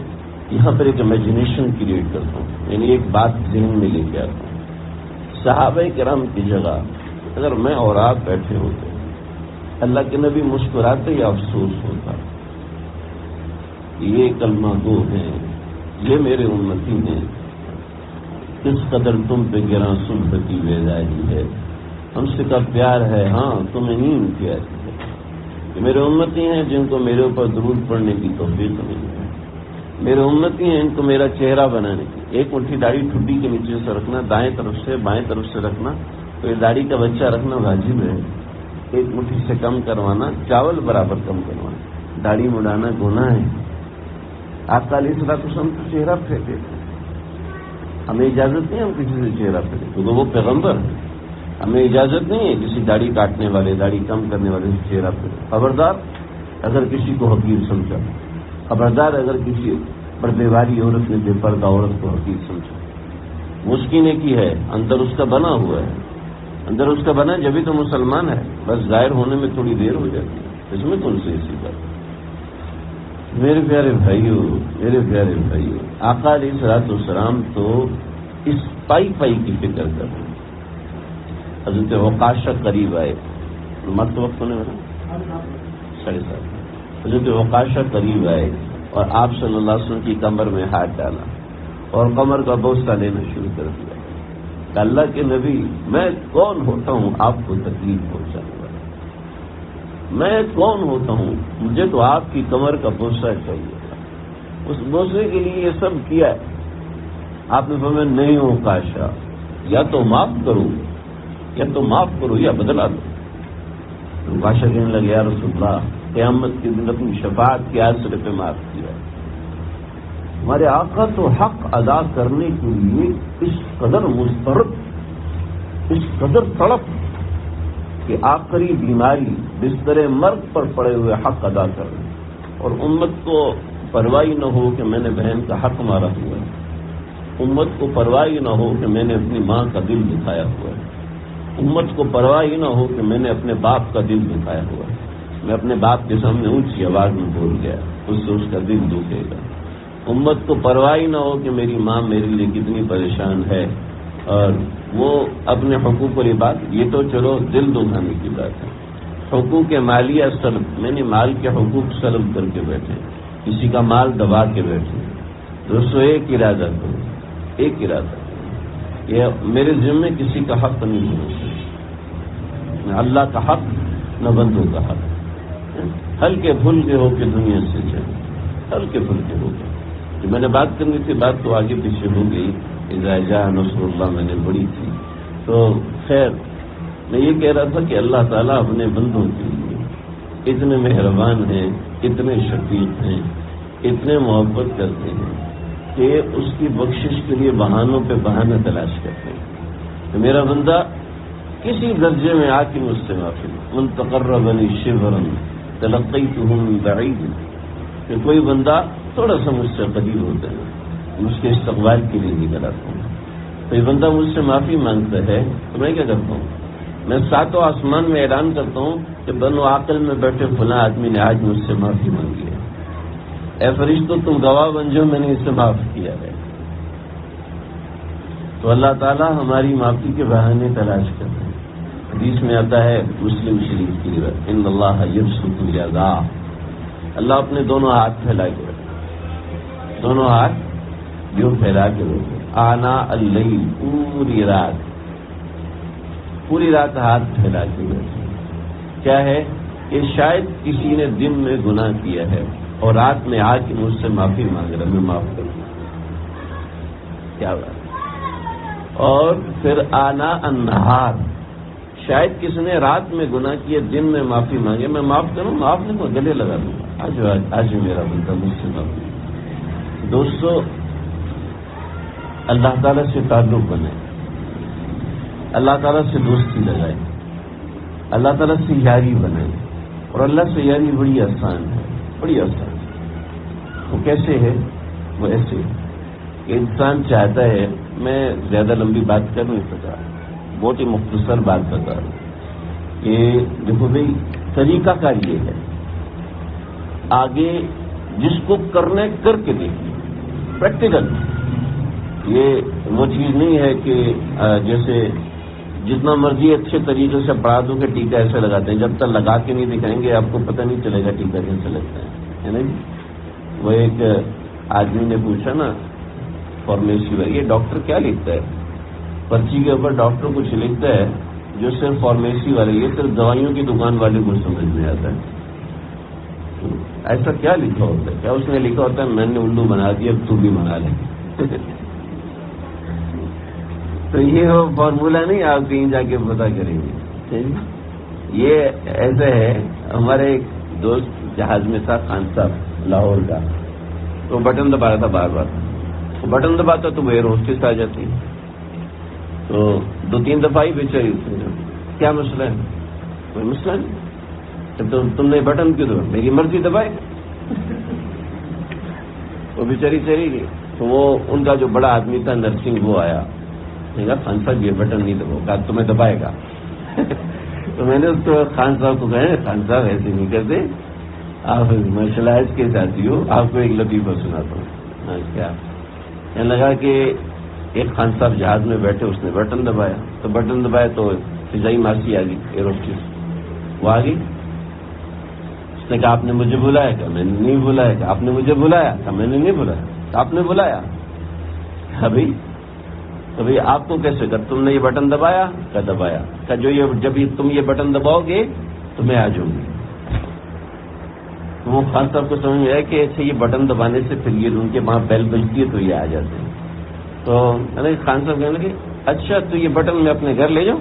یہاں پر ایک امیجنیشن کریٹ کرتا ہوں، یعنی ایک بات ذہن میں لے کے آتا ہوں. صحابہ کرام کی جگہ اگر میں اور آپ بیٹھے ہوتے، اللہ کے نبی مسکراتے یا افسوس ہوتا؟ یہ کلمہ گو ہیں، یہ میرے امتی ہیں، کس قدر تم پہ گراں صبح کی بیداری ہے، ہم سے کا پیار ہے، ہاں تمہیں نہیں امتیاز ہے. کہ میرے امتی ہیں جن کو میرے اوپر درود پڑھنے کی توفیق نہیں ہے، میرے امتی ہیں ان کو میرا چہرہ بنانے کی. ایک مٹھی داڑھی ٹھڈی کے نیچے سے رکھنا، دائیں طرف سے بائیں طرف سے رکھنا، تو یہ داڑھی کا بچہ رکھنا واجب ہے. ایک مٹھی سے کم کروانا، چاول برابر کم کروانا، داڑھی مڑانا گناہ ہے. آقا علیہ الصلوۃ والسلام تو چہرہ پھیرتے تھے، ہمیں اجازت نہیں ہم کسی سے چہرہ پھیریں، کیونکہ وہ پیغمبر ہے. ہمیں اجازت نہیں ہے کسی داڑھی کاٹنے والے، داڑھی کم کرنے والے سے چہرہ پھیریں. خبردار اگر کسی کو حقیر سمجھا، خبردار اگر کسی پردے والی عورت نے بے پردہ عورت کو حقیر سمجھا. وہ اس کی نیکی ہے، اندر اس کا بنا ہوا ہے، اندر اس کا بنا جبھی تو مسلمان ہے. بس ظاہر ہونے میں تھوڑی دیر ہو جاتی ہے، اس میں کون سی ایسی بات؟ میرے پیارے بھائیوں، میرے پیارے بھائیوں، آقا علیہ الصلوۃ والسلام تو اس پائی کی فکر کر رہے ہیں. حضرت وقاشہ قریب آئے، مرد وقت ہونے والا 7:30. حضرت وقاشہ قریب آئے اور آپ صلی اللہ علیہ وسلم کی کمر میں ہاتھ ڈالا اور کمر کا بوسہ لینا شروع کر دیا. کہ اللہ کے نبی، میں کون ہوتا ہوں آپ کو تکلیف پہنچانے والا؟ میں کون ہوتا ہوں؟ مجھے تو آپ کی کمر کا بوسہ چاہیے تھا. اس بوسے کے لیے یہ سب کیا ہے. آپ نے فرمایا نہیں وقاشہ، یا تو معاف کرو یا بدلا دو. وقاشہ کہنے لگے یا رسول اللہ، قیامت کے دن اپنی شفاعت کے آسرے پہ معاف کیا. ہمارے آقا تو حق ادا کرنے کے لیے اس قدر مسترد، اس قدر تڑپ کہ آخری بیماری بستر مرگ پر پڑے ہوئے حق ادا کر رہے ہیں. اور امت کو پرواہ نہ ہو کہ میں نے بہن کا حق مارا ہوا ہے، امت کو پرواہ نہ ہو کہ میں نے اپنی ماں کا دل دکھایا ہوا ہے، امت کو پرواہ نہ ہو کہ میں نے اپنے باپ کا دل دکھایا ہوا ہے. میں اپنے باپ کے سامنے اونچی آواز میں بول گیا، اس سے اس کا دل دکھے گا. امت کو پرواہ نہ ہو کہ میری ماں میرے لیے کتنی پریشان ہے، اور وہ اپنے حقوق والی بات، یہ تو چلو دل دکھانے کی بات ہے. حقوق مالیہ سلب، میں نے مال کے حقوق سلب کر کے بیٹھے، کسی کا مال دبا کے بیٹھے. دوستو ایک ارادہ کرو، ایک ارادہ کرو، یہ میرے ذمہ کسی کا حق نہیں ہے، نہ اللہ کا حق نہ بندوں کا حق. ہلکے پھلکے ہو کے دنیا سے چلے، ہلکے پھلکے ہو کے. جو میں نے بات کرنی تھی بات تو آگے پیچھے ہو گئی. اذا جاء نصر اللہ میں نے بڑی تھی. تو خیر میں یہ کہہ رہا تھا کہ اللہ تعالیٰ اپنے بندوں کے لیے اتنے مہربان ہیں، اتنے شفیق ہیں، اتنے محبت کرتے ہیں کہ اس کی بخشش کے لیے بہانوں پہ بہانے تلاش کرتے ہیں. تو میرا بندہ کسی درجے میں آ کے مجھ سے معافی من تقربنی شبرا تلقیتہ من بعید، کہ کوئی بندہ تھوڑا سا مجھ سے قریب ہوتا ہے، اس کے استقبال کے لیے نکل آتا ہوں. کوئی بندہ مجھ سے معافی مانگتا ہے تو میں کیا کرتا ہوں؟ میں ساتوں آسمان میں اعلان کرتا ہوں کہ بنو عاقل میں بیٹھے فلاں آدمی نے آج مجھ سے معافی مانگی ہے، اے فرشتوں تم گواہ بن جاؤ میں نے اسے معاف کیا ہے. تو اللہ تعالیٰ ہماری معافی کے بہانے تلاش کرتے ہیں. حدیث میں آتا ہے مسلم شریف کی روایت، ان اللہ یبسط الیدا، اللہ اپنے دونوں ہاتھ پھیلا کے رکھے، دونوں ہاتھ یوں پھیلا کے رکھے. آنا اللیل، پوری رات پوری رات ہاتھ پھیلا کے بیٹھے. کیا ہے کہ شاید کسی نے دن میں گناہ کیا ہے اور رات میں آ کے مجھ سے معافی مانگ رہا، میں معاف کروں. کیا بات. اور پھر آنا النہار، شاید کسی نے رات میں گناہ کیا، دن میں معافی مانگے، میں معاف کروں، معاف نہیں کروں، گلے لگا دوں. آج میرا بندہ مجھ سے معافی. دوستو، اللہ تعالیٰ سے تعلق بنائے، اللہ تعالیٰ سے دوستی لگائے، اللہ تعالیٰ سے یاری بنائے. اور اللہ سے یاری بڑی آسان ہے، بڑی آسان. وہ کیسے ہے؟ وہ ایسے کہ انسان چاہتا ہے، میں زیادہ لمبی بات کر نہیں سکا، بہت ہی مختصر بات بتا رہا ہوں کہ دیکھو بھائی، طریقہ کار یہ ہے، آگے جس کو کرنا ہے کر کے دیکھیے، پریکٹیکل. یہ وہ چیز نہیں ہے کہ جیسے جتنا مرضی اچھے طریقے سے پڑھا دوں کہ ٹیکا ایسے لگاتے ہیں، جب تک لگا کے نہیں دکھائیں گے آپ کو پتہ نہیں چلے گا ٹیکا کیسے لگتا ہے نا جی. وہ ایک آدمی نے پوچھا نا فارمیسی والا، یہ ڈاکٹر کیا لکھتا ہے؟ پرچی کے اوپر ڈاکٹر کچھ لکھتا ہے جو صرف فارمیسی والے، یہ صرف دوائیوں کی دکان والے کو سمجھ میں آتا ہے. ایسا کیا لکھا ہوتا ہے؟ کیا اس نے لکھا ہوتا ہے میں نے الو بنا دیا اب تو بھی بنا لے. تو یہ وہ فارمولہ نہیں، آپ کہیں جا کے پتا کریں گے. یہ ایسے ہے، ہمارے ایک دوست جہاز میں تھا، خان صاحب لاہور کا، تو بٹن دبا رہا تھا بار بار. بٹن دباتا تو وہ ایئر ہوسٹس آ جاتی، تو 2-3 دفعہ ہی بیچاری. کیا مسئلہ ہے؟ کوئی مسئلہ نہیں، تو تم نے بٹن کیوں دبا؟ میری مرضی دبائے. وہ بیچاری چلی گئی. تو وہ ان کا جو بڑا آدمی تھا نرسنگ، وہ آیا، کہا خان صاحب یہ بٹن نہیں دباؤ، کہا تمہیں دبائے گا. تو میں نے اس کو خان صاحب کو کہا خان صاحب ایسے نہیں کرتے، آپ مشلائز کے ساتھی ہو، آپ کو ایک لطیفہ سناتا ہوں. کیا کہنے لگا کہ ایک خان صاحب جہاز میں بیٹھے، اس نے بٹن دبایا، تو بٹن دبایا تو فضائی ماسی آ گئی، ایئر ہوسٹس وہ آ گئی. اس نے کہا آپ نے مجھے بلایا؟ کہ میں نے نہیں بلایا. کہ آپ نے مجھے بلایا؟ کہ میں نے نہیں بلایا. آپ نے بلایا؟ ابھی تو بھائی آپ کو کیسے کر، تم نے یہ بٹن دبایا؟ کہ دبایا. کہ جب تم یہ بٹن دباؤ گے تو میں آ جاؤں گی. وہ خان صاحب کو سمجھ میں آیا کہ ایسے یہ بٹن دبانے سے پھر یہ ان کے وہاں بیل بجتی ہے تو یہ آ جاتے ہیں. تو خان صاحب کہنے لگے اچھا تو یہ بٹن میں اپنے گھر لے جاؤں.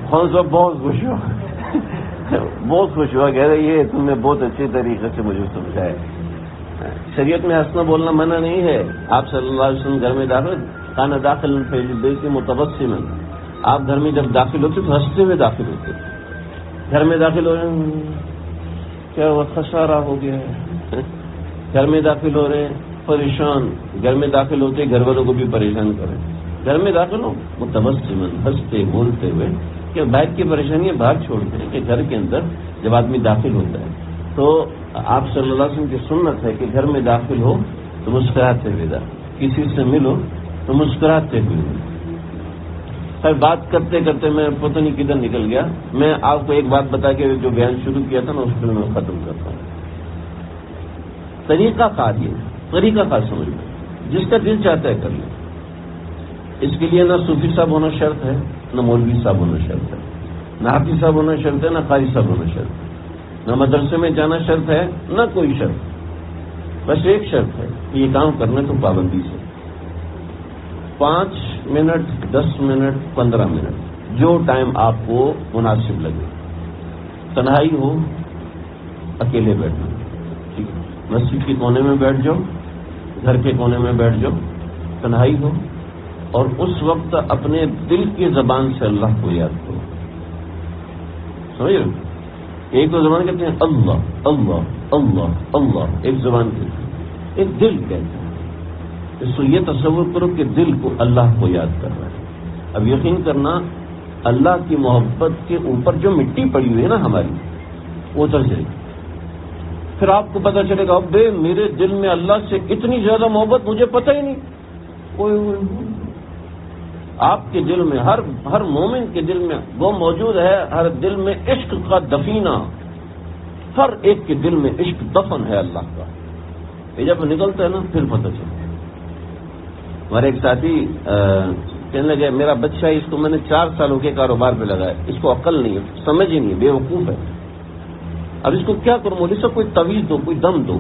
خان صاحب بہت خوش ہوا، بہت خوش ہوا، کہہ رہے یہ تم نے بہت اچھے طریقے سے مجھے سمجھایا. شریعت میں ہنسنا بولنا منع نہیں ہے. آپ صلی اللہ علیہ وسلم گھر میں داخل کانا داخل بیت متبسما، آپ گھر میں جب داخل ہوتے تو ہنستے ہوئے داخل ہوتے. گھر میں داخل ہو رہے ہیں کیا وہ خسارہ ہو گیا ہے، گھر میں داخل ہو رہے ہیں پریشان، گھر میں داخل ہوتے گھر والوں کو بھی پریشان کریں. گھر میں داخل ہو متبسما، ہنستے بولتے ہوئے، کہ باہر کی پریشانیاں باہر چھوڑتے ہیں کہ گھر کے اندر جب آدمی داخل ہوتا ہے تو آپ صلی اللہ علیہ وسلم کی سنت ہے کہ گھر میں داخل ہو تو مسکراتے ہوئے، کسی سے ملو تو مسکراتے ہوئے. پھر بات کرتے کرتے میں پتہ نہیں کدھر نکل گیا. میں آپ کو ایک بات بتا کے جو بیان شروع کیا تھا نا اس کو میں ختم کرتا ہوں. طریقہ کار، یہ طریقہ کار سمجھ لیں، جس کا دل چاہتا ہے کر لیں. اس کے لیے نہ صوفی صاحب ہونا شرط ہے، نہ مولوی صاحب ہونا شرط ہے، نہ حافظ صاحب ہونا شرط ہے، نہ قاری صاحب ہونا شرط ہے، نہ مدرسے میں جانا شرط ہے، نہ کوئی شرط. بس ایک شرط ہے کہ یہ کام کرنا تو پابندی سے 5 منٹ 10 منٹ 15 منٹ جو ٹائم آپ کو مناسب لگے. تنہائی ہو، اکیلے بیٹھنا، ٹھیک ہے، مسجد کے کونے میں بیٹھ جاؤ، گھر کے کونے میں بیٹھ جاؤ، تنہائی ہو، اور اس وقت اپنے دل کی زبان سے اللہ کو یاد کرو. سمجھ رہے؟ ایک تو زبان کہتے ہیں اللہ اللہ اللہ اللہ، ایک زبان کہتے ہیں، ایک دل کہتے ہیں. اس کو یہ تصور کرو کہ دل کو اللہ کو یاد کر رہا ہے. اب یقین کرنا اللہ کی محبت کے اوپر جو مٹی پڑی ہوئی ہے نا ہماری، وہ اتر جائے گی. پھر آپ کو پتہ چلے گا ابے میرے دل میں اللہ سے اتنی زیادہ محبت مجھے پتہ ہی نہیں. آپ کے دل میں ہر مومن کے دل میں وہ موجود ہے. ہر دل میں عشق کا دفینہ، ہر ایک کے دل میں عشق دفن ہے اللہ کا. یہ جب نکلتا ہے نا پھر پتہ چلتا ہے. ہمارے ایک ساتھی کہنے لگے میرا بچہ ہے، اس کو میں نے 4 سالوں کے کاروبار پہ لگایا، اس کو عقل نہیں ہے، سمجھ ہی نہیں ہے، بے وقوف ہے، اب اس کو کیا کروں؟ مولوی صاحب کوئی تویز دو، کوئی دم دو۔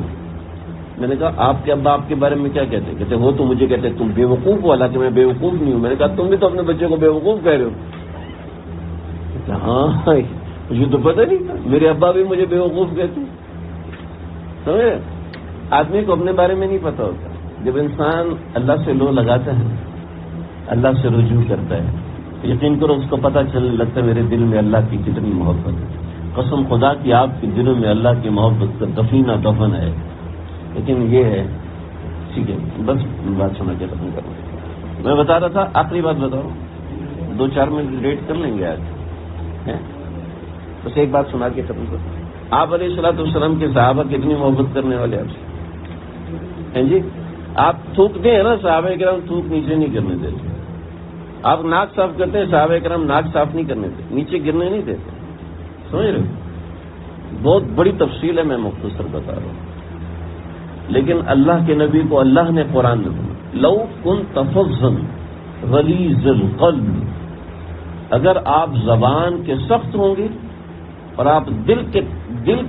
میں نے کہا آپ کے ابا آپ کے بارے میں کیا کہتے ہیں؟ کہتے وہ تو مجھے کہتے تم بے وقوف ہو، حالانکہ میں بے وقوف نہیں ہوں۔ میں نے کہا تم بھی تو اپنے بچے کو بے وقوف کہہ رہے ہو۔ ہاں مجھے تو پتہ نہیں تھا، میرے ابا بھی مجھے بے وقوف کہتے ہیں۔ سمجھے؟ آدمی کو اپنے بارے میں نہیں پتا ہوتا۔ جب انسان اللہ سے لو لگاتا ہے، اللہ سے رجوع کرتا ہے، یقین کرو اس کو پتہ چلنے لگتا ہے میرے دل میں اللہ کی کتنی محبت ہے۔ قسم خدا کی آپ کے دلوں میں اللہ کی محبت کا دفینہ دفن ہے۔ لیکن یہ ہے، ٹھیک ہے بس بات سنا کے ختم کروں۔ میں بتا رہا تھا، آخری بات بتا رہا ہوں، 2-4 منٹ لیٹ کر لیں گے آج، بس ایک بات سنا کے ختم کروں۔ آپ علیہ الصلوۃ والسلام کے صحابہ کتنی محبت کرنے والے آپ سے ہیں جی؟ آپ تھوکتے ہیں نا، صحابہ کرام تھوک نیچے نہیں کرنے دیتے۔ آپ ناک صاف کرتے ہیں، صحابہ کرام ناک صاف نہیں کرنے دیتے، نیچے گرنے نہیں دیتے۔ سمجھ رہے ہو؟ بہت بڑی تفصیل ہے، میں مختصر بتا رہا ہوں۔ لیکن اللہ کے نبی کو اللہ نے قرآن میں بولا لو کنت فظا غلیظ القلب، اگر آپ زبان کے سخت ہوں گے اور آپ دل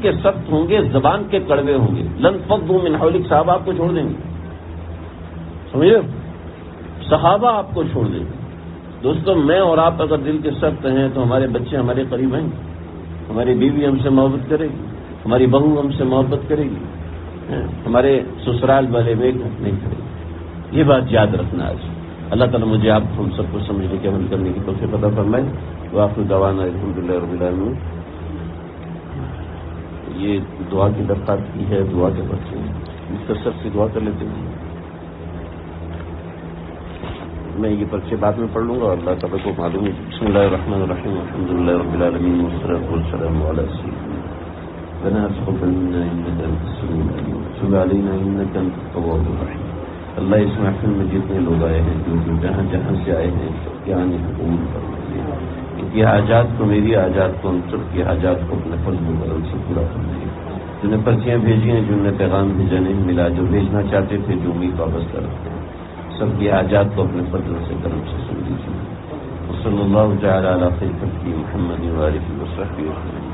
کے سخت ہوں گے، زبان کے کڑوے ہوں گے، لن فضوا من حولک، صحابہ آپ کو چھوڑ دیں گے۔ سمجھے؟ صحابہ آپ کو چھوڑ دیں گے۔ دوستو میں اور آپ اگر دل کے سخت ہیں تو ہمارے بچے ہمارے قریب آئیں گے، ہماری بیوی ہم سے محبت کرے گی، ہماری بہو ہم سے محبت کرے گی، ہمارے سسرال والے بیگ نہیں کرے گی۔ یہ بات یاد رکھنا آج۔ اللہ تعالیٰ مجھے آپ ہم سب کو سمجھنے کے عمل کرنے کی توفیق عطا فرمائے۔ وآخر دعوانا الحمدللہ رب العالمین۔ یہ دعا کی درخواست کی ہے، دعا کے بچے اس کا سب سے دعا کر لیتے ہیں۔ میں یہ پرچے بعد میں پڑھ لوں گا، اور اللہ تعالیٰ کو معلوم ہے۔ بسم اللہ الرحمن الرحیم، الحمدللہ رب العالمین، والصلاۃ والسلام علی سیدنا ربنا تقبل منا انك انت السميع العليم وتب علينا انك انت التواب الرحيم۔ اللہ اس محفل میں جتنے لوگ آئے ہیں، جو جہاں جہاں سے آئے ہیں، سب کے آنے کو قبول فرمائیے۔ ان کی حاجات کو، میری حاجات کو، ہم سب کی حاجات کو اپنے فضل و کرم سے پورا فرمائیے۔ جن نے پرچیاں بھیجی ہیں، جن نے پیغام بھیجا نہیں ملا، جو بھیجنا چاہتے تھے، جو امید وابستہ رکھتے ہیں، سب کی حاجات کو اپنے فضل سے کرم سے سن لیجیے۔ وصلی اللہ تعالی علی خیر خلقہ محمد وآلہ وصحبہ وسلم۔